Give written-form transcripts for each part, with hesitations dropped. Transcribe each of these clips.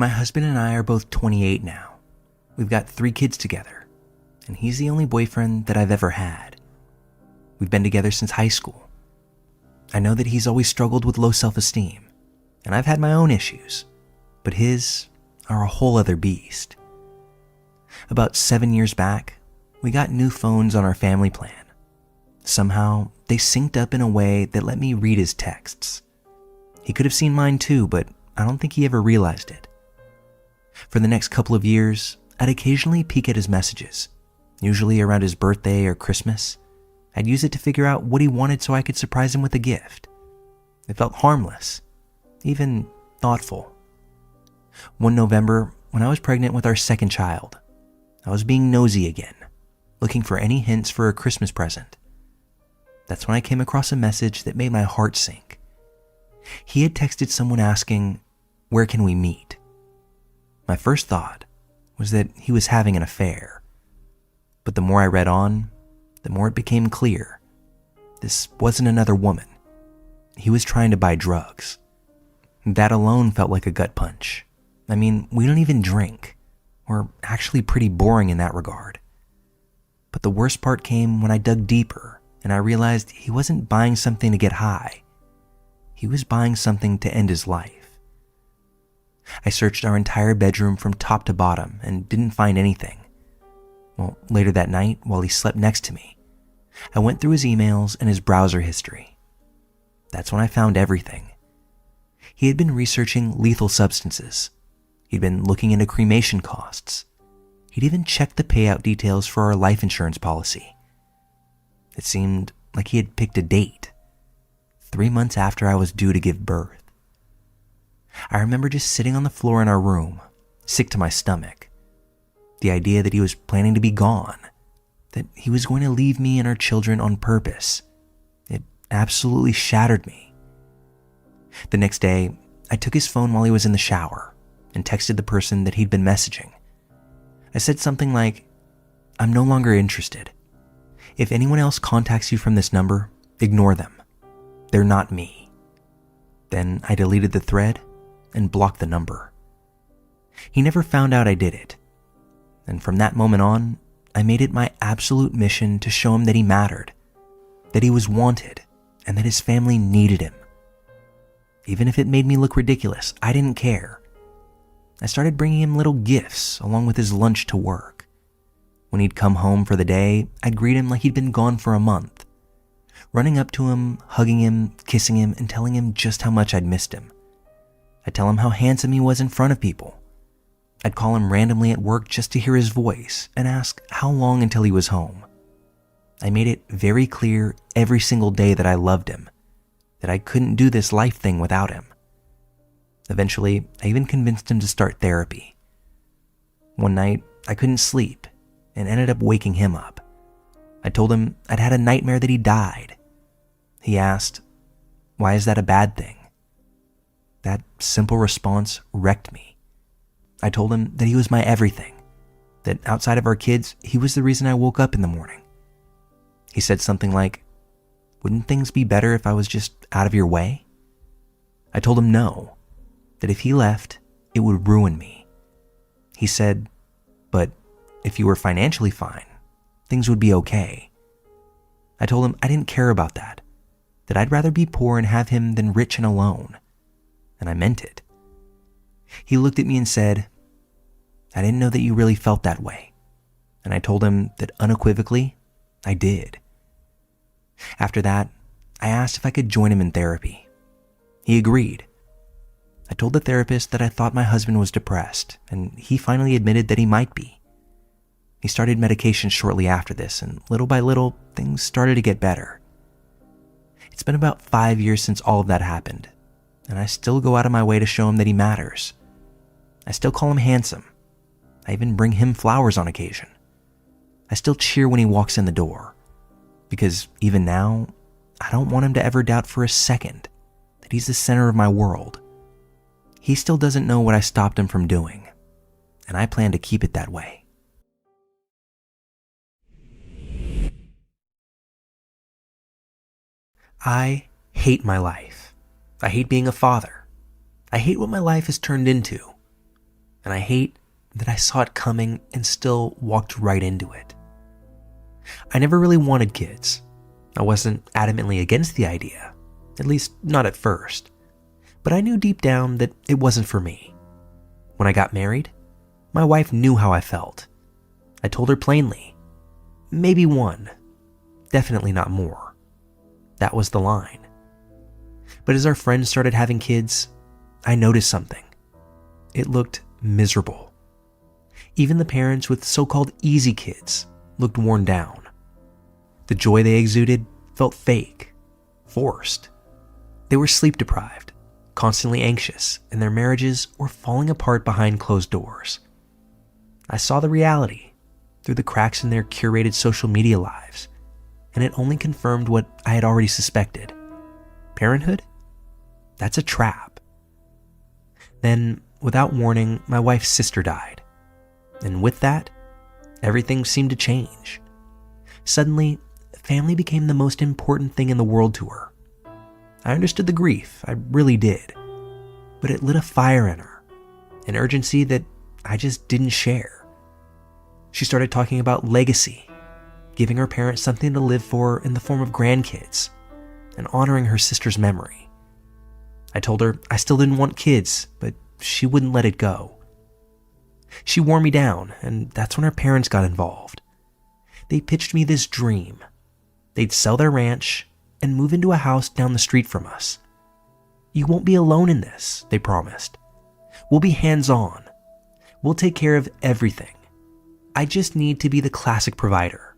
My husband and I are both 28 now. We've got 3 kids together, and he's the only boyfriend that I've ever had. We've been together since high school. I know that he's always struggled with low self-esteem, and I've had my own issues, but his are a whole other beast. About 7 years back, we got new phones on our family plan. Somehow, they synced up in a way that let me read his texts. He could have seen mine too, but I don't think he ever realized it. For the next couple of years, I'd occasionally peek at his messages, usually around his birthday or Christmas. I'd use it to figure out what he wanted so I could surprise him with a gift. It felt harmless, even thoughtful. One November, when I was pregnant with our second child, I was being nosy again, looking for any hints for a Christmas present. That's when I came across a message that made my heart sink. He had texted someone asking, "Where can we meet?" My first thought was that he was having an affair. But the more I read on, the more it became clear. This wasn't another woman. He was trying to buy drugs. That alone felt like a gut punch. I mean, we don't even drink. We're actually pretty boring in that regard. But the worst part came when I dug deeper and I realized he wasn't buying something to get high. He was buying something to end his life. I searched our entire bedroom from top to bottom and didn't find anything. Well, later that night, while he slept next to me, I went through his emails and his browser history. That's when I found everything. He had been researching lethal substances. He'd been looking into cremation costs. He'd even checked the payout details for our life insurance policy. It seemed like he had picked a date, 3 months after I was due to give birth. I remember just sitting on the floor in our room, sick to my stomach. The idea that he was planning to be gone, that he was going to leave me and our children on purpose, it absolutely shattered me. The next day, I took his phone while he was in the shower and texted the person that he'd been messaging. I said something like, "I'm no longer interested. If anyone else contacts you from this number, ignore them. They're not me." Then I deleted the thread and blocked the number. He never found out I did it. And from that moment on, I made it my absolute mission to show him that he mattered, that he was wanted, and that his family needed him. Even if it made me look ridiculous, I didn't care. I started bringing him little gifts along with his lunch to work. When he'd come home for the day, I'd greet him like he'd been gone for a month, running up to him, hugging him, kissing him, and telling him just how much I'd missed him. I'd tell him how handsome he was in front of people. I'd call him randomly at work just to hear his voice and ask how long until he was home. I made it very clear every single day that I loved him, that I couldn't do this life thing without him. Eventually, I even convinced him to start therapy. One night, I couldn't sleep and ended up waking him up. I told him I'd had a nightmare that he died. He asked, "Why is that a bad thing?" That simple response wrecked me. I told him that he was my everything, that outside of our kids, he was the reason I woke up in the morning. He said something like, "Wouldn't things be better if I was just out of your way?" I told him no, that if he left, it would ruin me. He said, "But if you were financially fine, things would be okay." I told him I didn't care about that I'd rather be poor and have him than rich and alone. And I meant it. He looked at me and said, "I didn't know that you really felt that way." And I told him that unequivocally, I did. After that, I asked if I could join him in therapy. He agreed. I told the therapist that I thought my husband was depressed, and he finally admitted that he might be. He started medication shortly after this, and little by little, things started to get better. It's been about 5 years since all of that happened, and I still go out of my way to show him that he matters. I still call him handsome. I even bring him flowers on occasion. I still cheer when he walks in the door, because even now, I don't want him to ever doubt for a second that he's the center of my world. He still doesn't know what I stopped him from doing, and I plan to keep it that way. I hate my life. I hate being a father. I hate what my life has turned into. and I hate that I saw it coming and still walked right into it. I never really wanted kids. I wasn't adamantly against the idea, at least not at first, but I knew deep down that it wasn't for me. When I got married, my wife knew how I felt. I told her plainly, maybe one, definitely not more. That was the line. But as our friends started having kids, I noticed something. It looked miserable. Even the parents with so-called easy kids looked worn down. The joy they exuded felt fake, forced. They were sleep deprived, constantly anxious, and their marriages were falling apart behind closed doors. I saw the reality through the cracks in their curated social media lives, and it only confirmed what I had already suspected. Parenthood? That's a trap. Then, without warning, my wife's sister died. And with that, everything seemed to change. Suddenly, family became the most important thing in the world to her. I understood the grief, I really did. But it lit a fire in her, an urgency that I just didn't share. She started talking about legacy, giving her parents something to live for in the form of grandkids, and honoring her sister's memory. I told her I still didn't want kids, but she wouldn't let it go. She wore me down, and that's when her parents got involved. They pitched me this dream. They'd sell their ranch and move into a house down the street from us. You won't be alone in this, they promised. We'll be hands-on. We'll take care of everything. I just need to be the classic provider,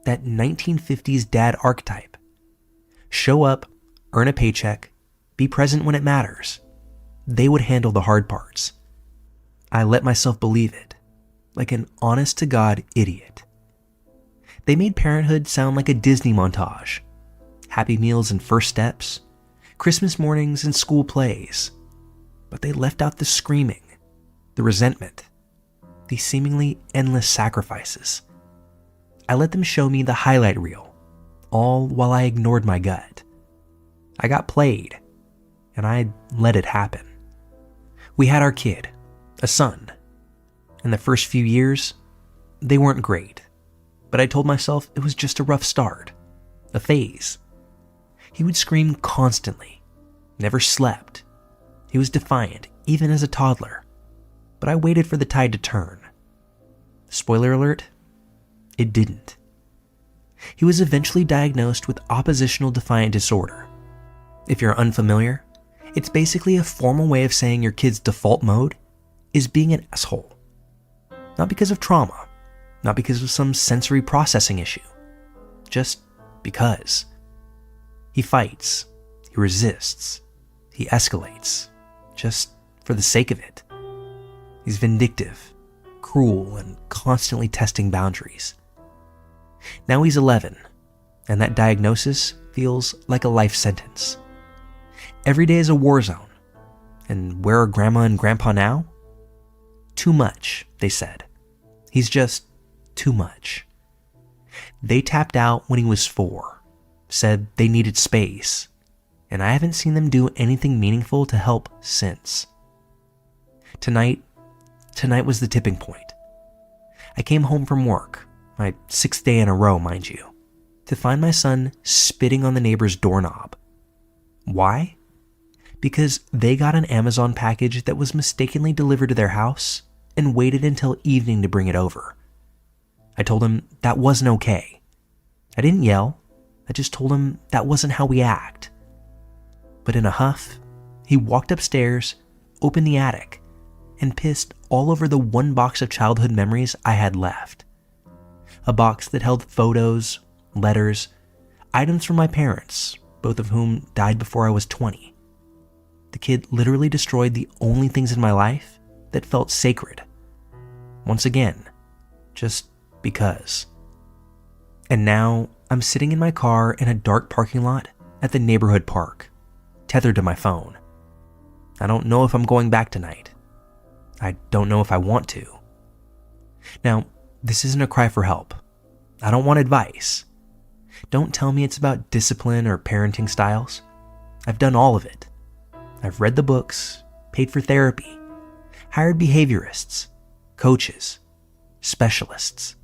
that 1950s dad archetype. Show up, earn a paycheck, be present when it matters. They would handle the hard parts. I let myself believe it, like an honest-to-God idiot. They made parenthood sound like a Disney montage. Happy meals and first steps, Christmas mornings and school plays. But they left out the screaming, the resentment, the seemingly endless sacrifices. I let them show me the highlight reel, all while I ignored my gut. I got played, and I let it happen. We had our kid, a son. In the first few years, they weren't great, but I told myself it was just a rough start, a phase. He would scream constantly, never slept. He was defiant, even as a toddler, but I waited for the tide to turn. Spoiler alert, it didn't. He was eventually diagnosed with oppositional defiant disorder. If you're unfamiliar, it's basically a formal way of saying your kid's default mode is being an asshole. Not because of trauma, not because of some sensory processing issue, just because. He fights, he resists, he escalates, just for the sake of it. He's vindictive, cruel, and constantly testing boundaries. Now he's 11, and that diagnosis feels like a life sentence. Every day is a war zone. And where are Grandma and Grandpa now? Too much, they said. He's just too much. They tapped out when he was 4, said they needed space, and I haven't seen them do anything meaningful to help since. Tonight was the tipping point. I came home from work, my 6th day in a row, mind you, to find my son spitting on the neighbor's doorknob. Why? Because they got an Amazon package that was mistakenly delivered to their house and waited until evening to bring it over. I told him that wasn't okay. I didn't yell, I just told him that wasn't how we act. But in a huff, he walked upstairs, opened the attic, and pissed all over the one box of childhood memories I had left. A box that held photos, letters, items from my parents, both of whom died before I was 20. The kid literally destroyed the only things in my life that felt sacred. Once again, just because. And now I'm sitting in my car in a dark parking lot at the neighborhood park, tethered to my phone. I don't know if I'm going back tonight. I don't know if I want to. Now, this isn't a cry for help. I don't want advice. Don't tell me it's about discipline or parenting styles. I've done all of it. I've read the books, paid for therapy. hired behaviorists, coaches, specialists.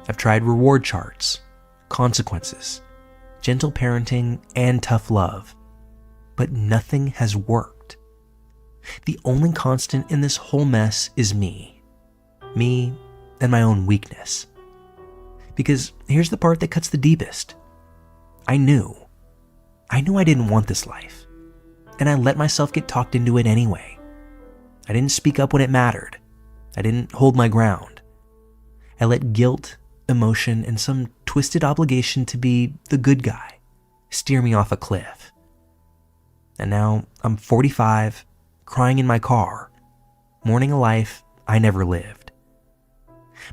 I've tried reward charts, consequences, gentle parenting, and tough love, but nothing has worked. The only constant in this whole mess is me and my own weakness. Because here's the part that cuts the deepest. I knew I didn't want this life, and I let myself get talked into it anyway. I didn't speak up when it mattered. I didn't hold my ground. I let guilt, emotion, and some twisted obligation to be the good guy steer me off a cliff. And now I'm 45, crying in my car, mourning a life I never lived.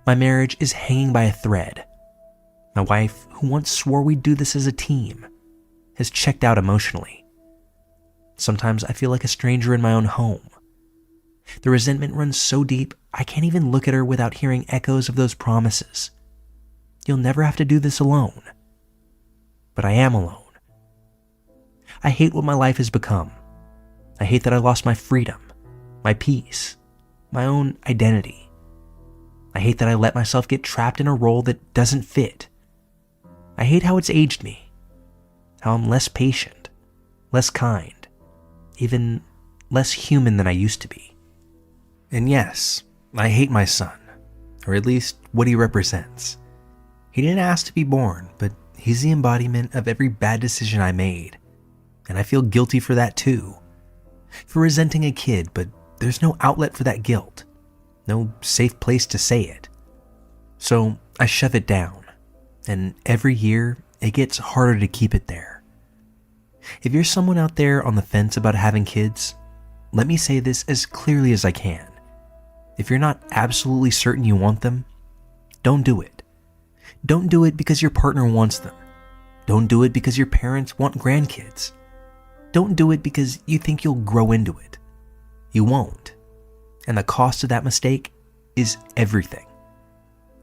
My marriage is hanging by a thread. My wife, who once swore we'd do this as a team, has checked out emotionally. Sometimes I feel like a stranger in my own home. The resentment runs so deep, I can't even look at her without hearing echoes of those promises. You'll never have to do this alone. But I am alone. I hate what my life has become. I hate that I lost my freedom, my peace, my own identity. I hate that I let myself get trapped in a role that doesn't fit. I hate how it's aged me, how I'm less patient, less kind, even less human than I used to be. And yes, I hate my son, or at least what he represents. He didn't ask to be born, but he's the embodiment of every bad decision I made, and I feel guilty for that too. For resenting a kid, but there's no outlet for that guilt, no safe place to say it. So I shove it down, and every year it gets harder to keep it there. If you're someone out there on the fence about having kids, let me say this as clearly as I can. If you're not absolutely certain you want them, don't do it. Don't do it because your partner wants them. Don't do it because your parents want grandkids. Don't do it because you think you'll grow into it. You won't. And the cost of that mistake is everything.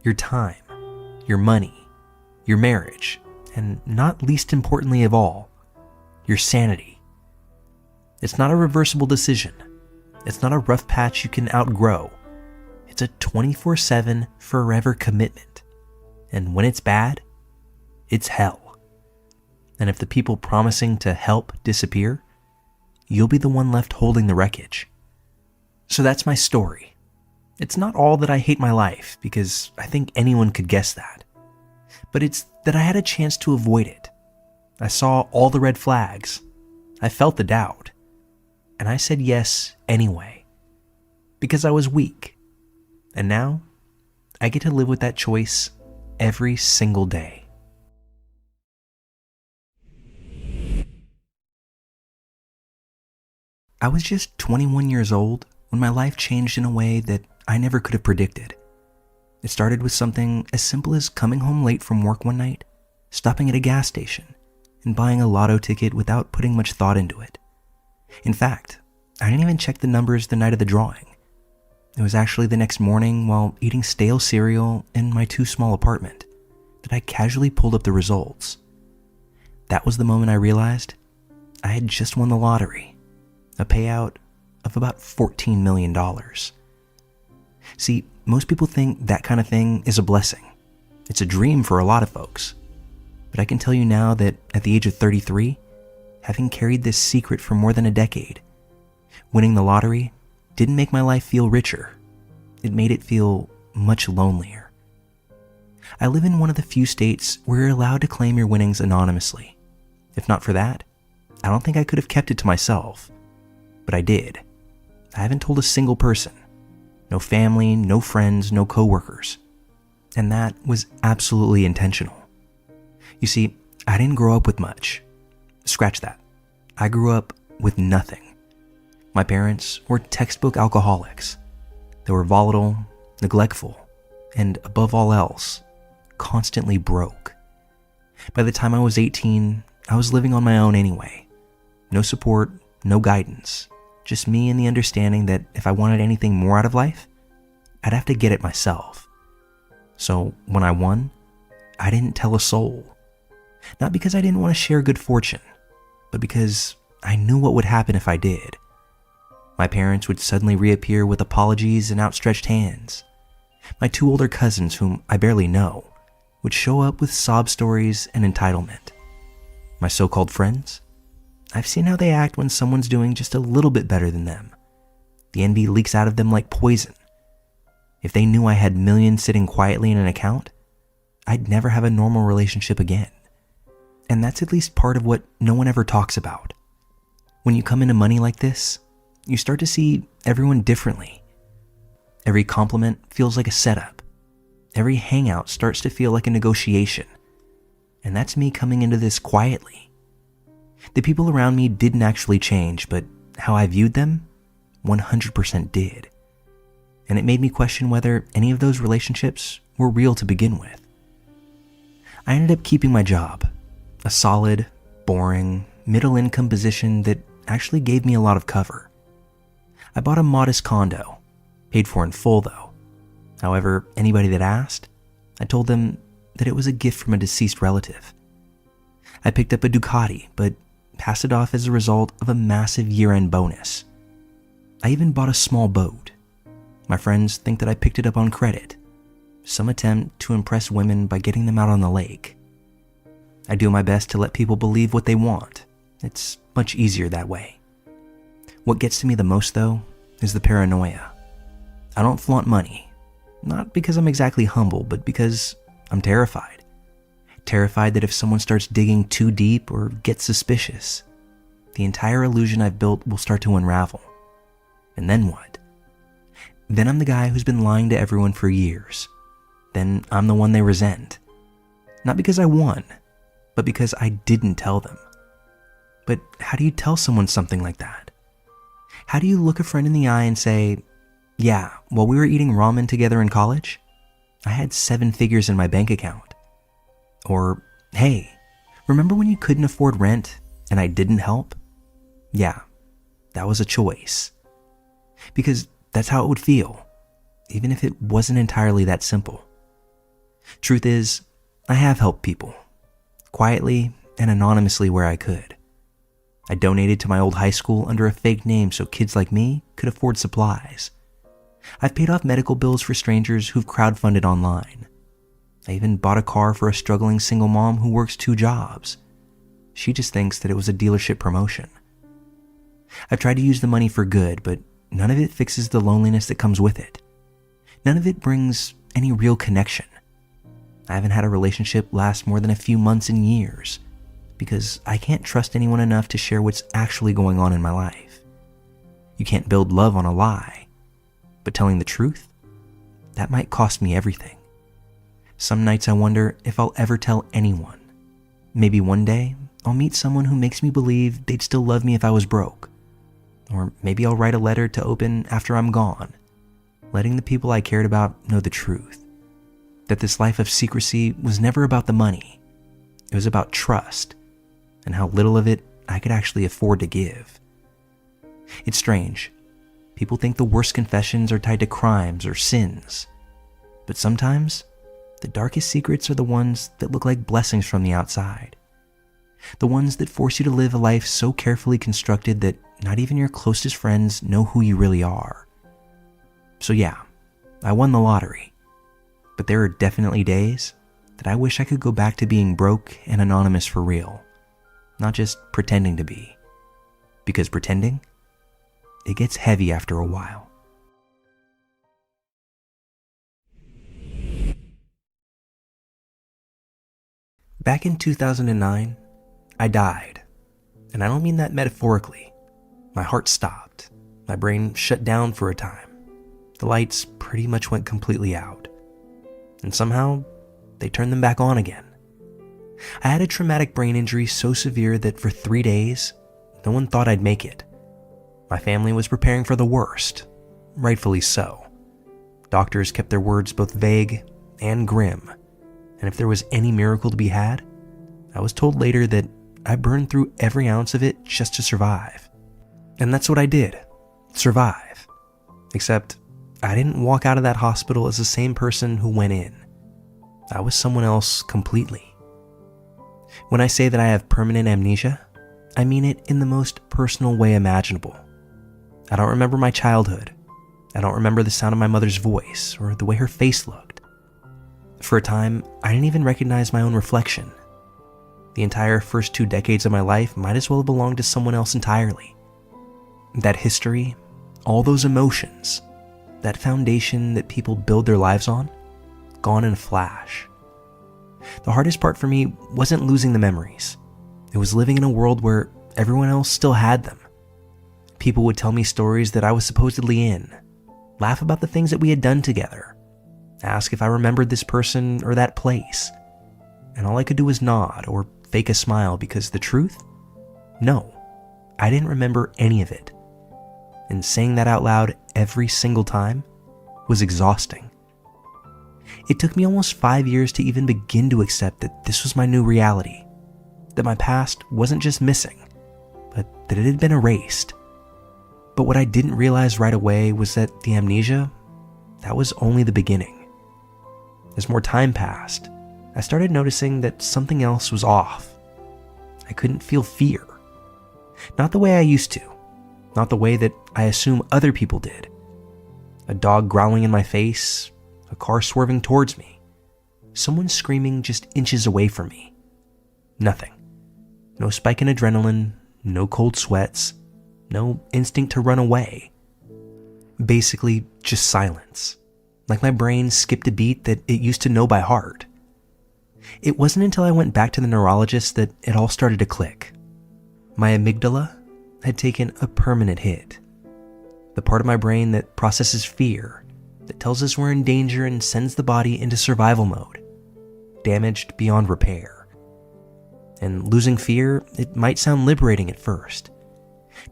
Your time, your money, your marriage, and not least importantly of all, your sanity. It's not a reversible decision. It's not a rough patch you can outgrow. It's a 24/7 forever commitment. And when it's bad, it's hell. And if the people promising to help disappear, you'll be the one left holding the wreckage. So that's my story. It's not all that I hate my life, because I think anyone could guess that. But it's that I had a chance to avoid it. I saw all the red flags. I felt the doubt. And I said yes anyway. Because I was weak. And now, I get to live with that choice every single day. I was just 21 years old when my life changed in a way that I never could have predicted. It started with something as simple as coming home late from work one night, stopping at a gas station, and buying a lotto ticket without putting much thought into it. In fact, I didn't even check the numbers the night of the drawing. It was actually the next morning while eating stale cereal in my too small apartment that I casually pulled up the results. That was the moment I realized I had just won the lottery, a payout of about $14 million. See, most people think that kind of thing is a blessing. It's a dream for a lot of folks. But I can tell you now that at the age of 33, having carried this secret for more than a decade, winning the lottery didn't make my life feel richer. It made it feel much lonelier. I live in one of the few states where you're allowed to claim your winnings anonymously. If not for that, I don't think I could have kept it to myself. But I did. I haven't told a single person. No family, no friends, no coworkers. And that was absolutely intentional. You see, I didn't grow up with much. Scratch that. I grew up with nothing. My parents were textbook alcoholics. They were volatile, neglectful, and above all else, constantly broke. By the time I was 18, I was living on my own anyway. No support, no guidance. Just me and the understanding that if I wanted anything more out of life, I'd have to get it myself. So when I won, I didn't tell a soul. Not because I didn't want to share good fortune, but because I knew what would happen if I did. My parents would suddenly reappear with apologies and outstretched hands. My 2 older cousins, whom I barely know, would show up with sob stories and entitlement. My so-called friends, I've seen how they act when someone's doing just a little bit better than them. The envy leaks out of them like poison. If they knew I had millions sitting quietly in an account, I'd never have a normal relationship again. And that's at least part of what no one ever talks about. When you come into money like this, you start to see everyone differently. Every compliment feels like a setup. Every hangout starts to feel like a negotiation. And that's me coming into this quietly. The people around me didn't actually change, but how I viewed them 100% did. And it made me question whether any of those relationships were real to begin with. I ended up keeping my job, a solid, boring, middle-income position that actually gave me a lot of cover. I bought a modest condo, paid for in full though. However, anybody that asked, I told them that it was a gift from a deceased relative. I picked up a Ducati, but passed it off as a result of a massive year-end bonus. I even bought a small boat. My friends think that I picked it up on credit, some attempt to impress women by getting them out on the lake. I do my best to let people believe what they want. It's much easier that way. What gets to me the most, though, is the paranoia. I don't flaunt money, not because I'm exactly humble, but because I'm terrified. Terrified that if someone starts digging too deep or gets suspicious, the entire illusion I've built will start to unravel. And then what? Then I'm the guy who's been lying to everyone for years. Then I'm the one they resent. Not because I won, but because I didn't tell them. But how do you tell someone something like that? How do you look a friend in the eye and say, yeah, while we were eating ramen together in college, I had 7 figures in my bank account? Or, hey, remember when you couldn't afford rent and I didn't help? Yeah, that was a choice. Because that's how it would feel, even if it wasn't entirely that simple. Truth is, I have helped people, quietly and anonymously where I could. I donated to my old high school under a fake name so kids like me could afford supplies. I've paid off medical bills for strangers who've crowdfunded online. I even bought a car for a struggling single mom who works 2 jobs. She just thinks that it was a dealership promotion. I've tried to use the money for good, but none of it fixes the loneliness that comes with it. None of it brings any real connection. I haven't had a relationship last more than a few months and years because I can't trust anyone enough to share what's actually going on in my life. You can't build love on a lie, but telling the truth, that might cost me everything. Some nights I wonder if I'll ever tell anyone. Maybe one day I'll meet someone who makes me believe they'd still love me if I was broke. Or maybe I'll write a letter to open after I'm gone, letting the people I cared about know the truth. That this life of secrecy was never about the money. It was about trust and how little of it I could actually afford to give. It's strange. People think the worst confessions are tied to crimes or sins. But sometimes, the darkest secrets are the ones that look like blessings from the outside. The ones that force you to live a life so carefully constructed that not even your closest friends know who you really are. So yeah, I won the lottery. But there are definitely days that I wish I could go back to being broke and anonymous for real. Not just pretending to be. Because pretending, it gets heavy after a while. Back in 2009, I died. And I don't mean that metaphorically. My heart stopped. My brain shut down for a time. The lights pretty much went completely out. And somehow, they turned them back on again. I had a traumatic brain injury so severe that for 3 days, no one thought I'd make it. My family was preparing for the worst, rightfully so. Doctors kept their words both vague and grim, and if there was any miracle to be had, I was told later that I burned through every ounce of it just to survive. And that's what I did, survive. Except, I didn't walk out of that hospital as the same person who went in. I was someone else completely. When I say that I have permanent amnesia, I mean it in the most personal way imaginable. I don't remember my childhood. I don't remember the sound of my mother's voice or the way her face looked. For a time, I didn't even recognize my own reflection. The entire first 2 decades of my life might as well have belonged to someone else entirely. That history, all those emotions, that foundation that people build their lives on, gone in a flash. The hardest part for me wasn't losing the memories. It was living in a world where everyone else still had them. People would tell me stories that I was supposedly in, laugh about the things that we had done together, ask if I remembered this person or that place, and all I could do was nod or fake a smile because the truth? No, I didn't remember any of it. And saying that out loud every single time was exhausting. It took me almost 5 years to even begin to accept that this was my new reality, that my past wasn't just missing, but that it had been erased. But what I didn't realize right away was that the amnesia, that was only the beginning. As more time passed, I started noticing that something else was off. I couldn't feel fear. Not the way I used to. Not the way that I assume other people did. A dog growling in my face, a car swerving towards me, someone screaming just inches away from me. Nothing. No spike in adrenaline, no cold sweats, no instinct to run away. Basically, just silence. Like my brain skipped a beat that it used to know by heart. It wasn't until I went back to the neurologist that it all started to click. My amygdala had taken a permanent hit. The part of my brain that processes fear, that tells us we're in danger and sends the body into survival mode, damaged beyond repair. And losing fear, it might sound liberating at first.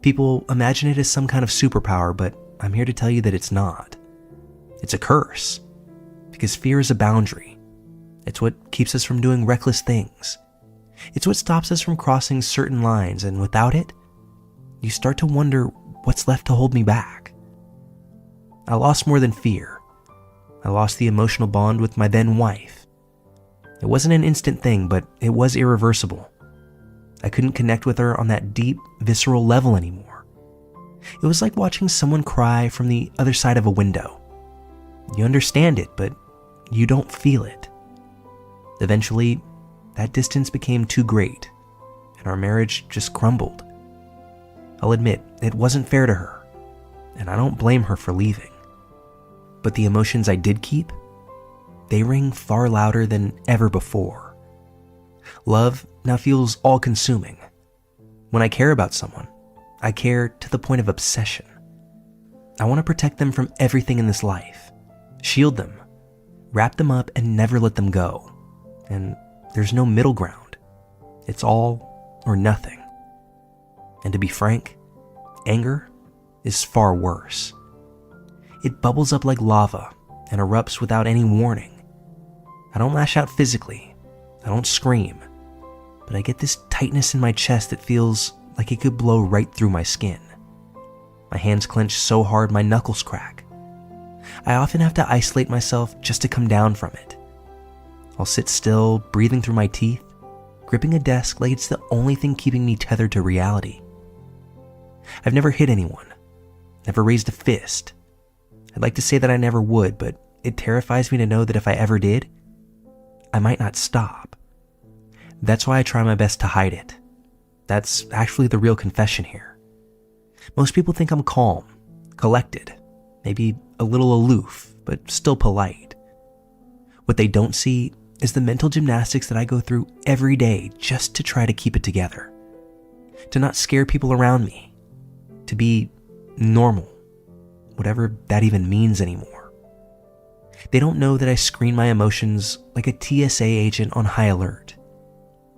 People imagine it as some kind of superpower, but I'm here to tell you that it's not. It's a curse, because fear is a boundary. It's what keeps us from doing reckless things. It's what stops us from crossing certain lines, and without it, you start to wonder what's left to hold me back. I lost more than fear. I lost the emotional bond with my then wife. It wasn't an instant thing, but it was irreversible. I couldn't connect with her on that deep, visceral level anymore. It was like watching someone cry from the other side of a window. You understand it, but you don't feel it. Eventually, that distance became too great, and our marriage just crumbled. I'll admit, it wasn't fair to her, and I don't blame her for leaving. But the emotions I did keep, they ring far louder than ever before. Love now feels all-consuming. When I care about someone, I care to the point of obsession. I want to protect them from everything in this life, shield them, wrap them up, and never let them go. And there's no middle ground. It's all or nothing. And to be frank, anger is far worse. It bubbles up like lava and erupts without any warning. I don't lash out physically. I don't scream. But I get this tightness in my chest that feels like it could blow right through my skin. My hands clench so hard my knuckles crack. I often have to isolate myself just to come down from it. I'll sit still, breathing through my teeth, gripping a desk like it's the only thing keeping me tethered to reality. I've never hit anyone, never raised a fist. I'd like to say that I never would, but it terrifies me to know that if I ever did, I might not stop. That's why I try my best to hide it. That's actually the real confession here. Most people think I'm calm, collected, maybe a little aloof, but still polite. What they don't see is the mental gymnastics that I go through every day just to try to keep it together. To not scare people around me. To be normal. Whatever that even means anymore. They don't know that I screen my emotions like a TSA agent on high alert.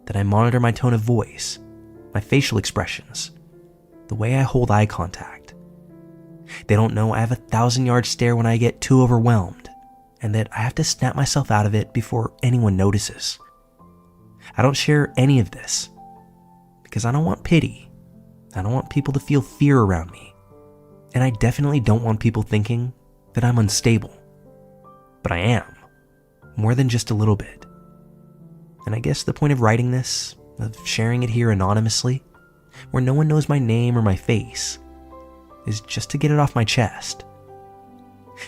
That I monitor my tone of voice, my facial expressions, the way I hold eye contact. They don't know I have a 1,000-yard stare when I get too overwhelmed, and that I have to snap myself out of it before anyone notices. I don't share any of this because I don't want pity. I don't want people to feel fear around me. And I definitely don't want people thinking that I'm unstable. But I am, more than just a little bit. And I guess the point of writing this, of sharing it here anonymously, where no one knows my name or my face, is just to get it off my chest.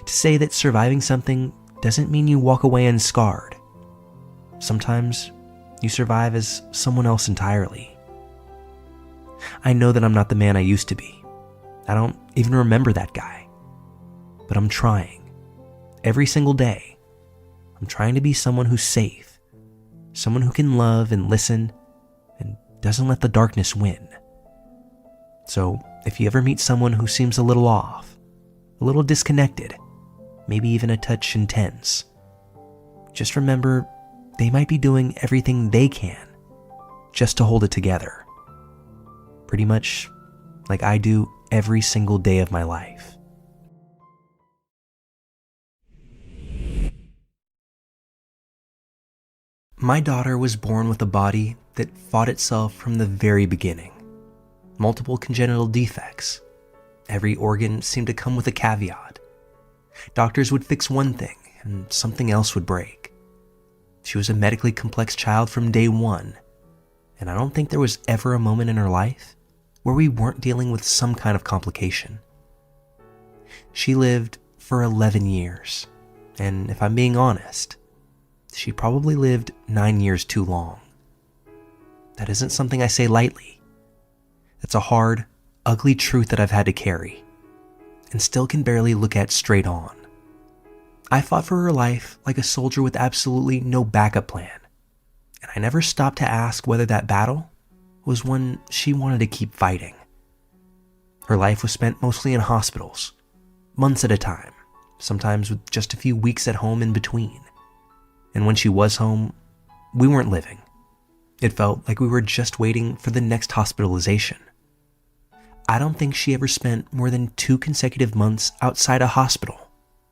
To say that surviving something doesn't mean you walk away unscarred. Sometimes you survive as someone else entirely. I know that I'm not the man I used to be. I don't even remember that guy. But I'm trying. Every single day, I'm trying to be someone who's safe, someone who can love and listen and doesn't let the darkness win. So if you ever meet someone who seems a little off, a little disconnected, maybe even a touch intense, just remember they might be doing everything they can just to hold it together. Pretty much like I do every single day of my life. My daughter was born with a body that fought itself from the very beginning. Multiple congenital defects. Every organ seemed to come with a caveat. Doctors would fix one thing and something else would break. She was a medically complex child from day one, and I don't think there was ever a moment in her life where we weren't dealing with some kind of complication. She lived for 11 years, and if I'm being honest, she probably lived 9 years too long. That isn't something I say lightly. It's a hard, ugly truth that I've had to carry, and still can barely look at straight on. I fought for her life like a soldier with absolutely no backup plan, and I never stopped to ask whether that battle was one she wanted to keep fighting. Her life was spent mostly in hospitals, months at a time, sometimes with just a few weeks at home in between. And when she was home, we weren't living. It felt like we were just waiting for the next hospitalization. I don't think she ever spent more than 2 consecutive months outside a hospital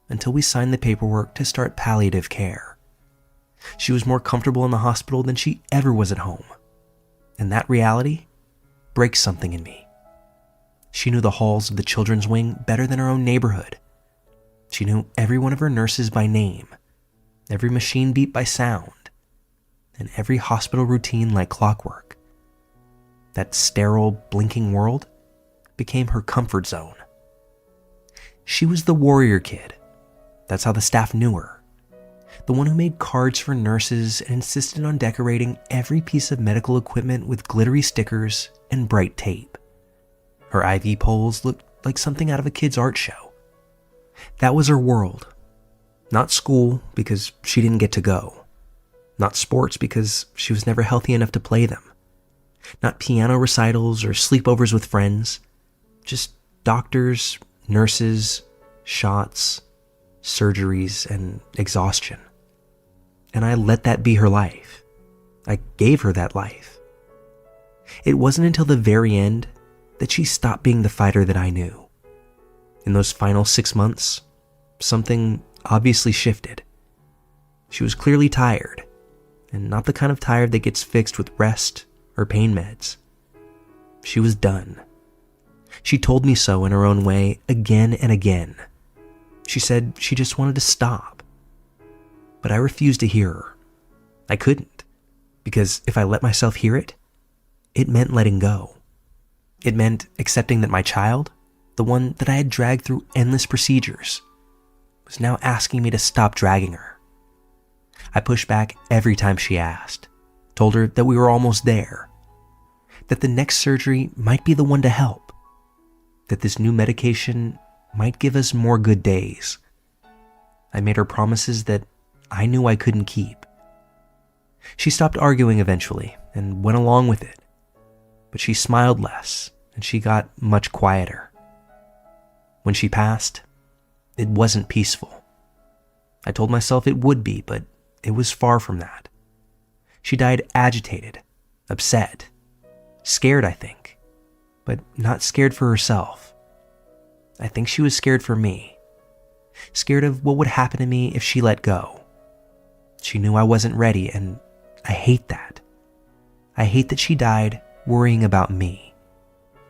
until we signed the paperwork to start palliative care. She was more comfortable in the hospital than she ever was at home. And that reality breaks something in me. She knew the halls of the children's wing better than her own neighborhood. She knew every one of her nurses by name, every machine beat by sound, and every hospital routine like clockwork. That sterile, blinking world became her comfort zone. She was the warrior kid. That's how the staff knew her. The one who made cards for nurses and insisted on decorating every piece of medical equipment with glittery stickers and bright tape. Her IV poles looked like something out of a kid's art show. That was her world. Not school, because she didn't get to go. Not sports, because she was never healthy enough to play them. Not piano recitals or sleepovers with friends. Just doctors, nurses, shots, surgeries, and exhaustion. And I let that be her life. I gave her that life. It wasn't until the very end that she stopped being the fighter that I knew. In those final 6 months, something obviously shifted. She was clearly tired, and not the kind of tired that gets fixed with rest or pain meds. She was done. She told me so in her own way again and again. She said she just wanted to stop. But I refused to hear her. I couldn't, because if I let myself hear it, it meant letting go. It meant accepting that my child, the one that I had dragged through endless procedures, was now asking me to stop dragging her. I pushed back every time she asked, told her that we were almost there, that the next surgery might be the one to help, that this new medication might give us more good days. I made her promises that I knew I couldn't keep. She stopped arguing eventually and went along with it, but she smiled less and she got much quieter. When she passed, it wasn't peaceful. I told myself it would be, but it was far from that. She died agitated, upset, scared, I think, but not scared for herself. I think she was scared for me, scared of what would happen to me if she let go. She knew I wasn't ready, and I hate that. I hate that she died worrying about me.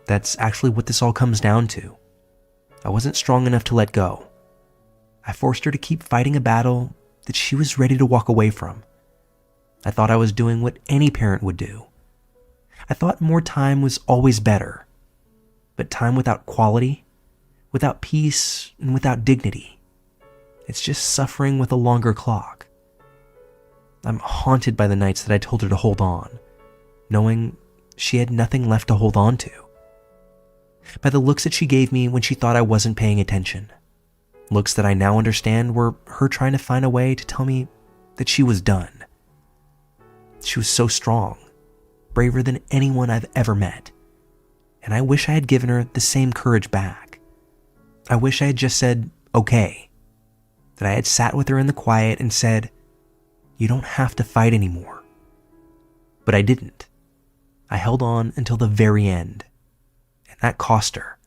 That's actually what this all comes down to. I wasn't strong enough to let go. I forced her to keep fighting a battle that she was ready to walk away from. I thought I was doing what any parent would do. I thought more time was always better. But time without quality without peace and without dignity. It's just suffering with a longer clock. I'm haunted by the nights that I told her to hold on, knowing she had nothing left to hold on to. By the looks that she gave me when she thought I wasn't paying attention. Looks that I now understand were her trying to find a way to tell me that she was done. She was so strong, braver than anyone I've ever met, and I wish I had given her the same courage back. I wish I had just said, okay, that I had sat with her in the quiet and said, you don't have to fight anymore. But I didn't. I held on until the very end, and that cost her.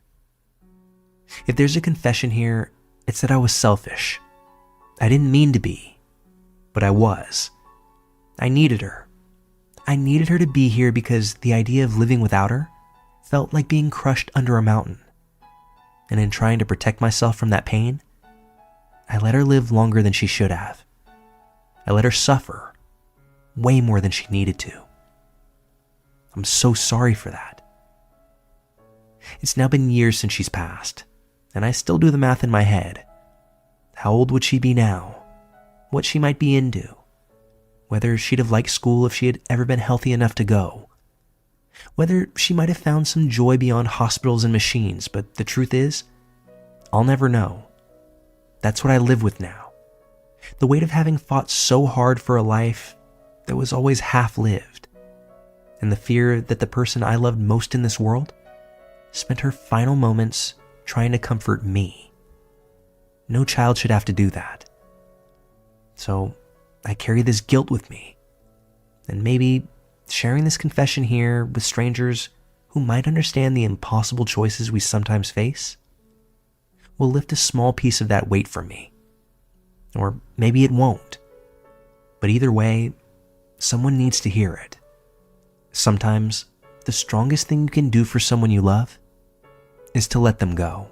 If there's a confession here, it's that I was selfish. I didn't mean to be, but I was. I needed her. I needed her to be here because the idea of living without her felt like being crushed under a mountain. And in trying to protect myself from that pain, I let her live longer than she should have. I let her suffer way more than she needed to. I'm so sorry for that. It's now been years since she's passed, and I still do the math in my head. How old would she be now? What she might be into? Whether she'd have liked school if she had ever been healthy enough to go. Whether she might have found some joy beyond hospitals and machines, but the truth is, I'll never know. That's what I live with now. The weight of having fought so hard for a life that was always half-lived. And the fear that the person I loved most in this world spent her final moments trying to comfort me. No child should have to do that. So I carry this guilt with me. And maybe sharing this confession here with strangers who might understand the impossible choices we sometimes face will lift a small piece of that weight from me. Or maybe it won't. But either way, someone needs to hear it. Sometimes, the strongest thing you can do for someone you love is to let them go.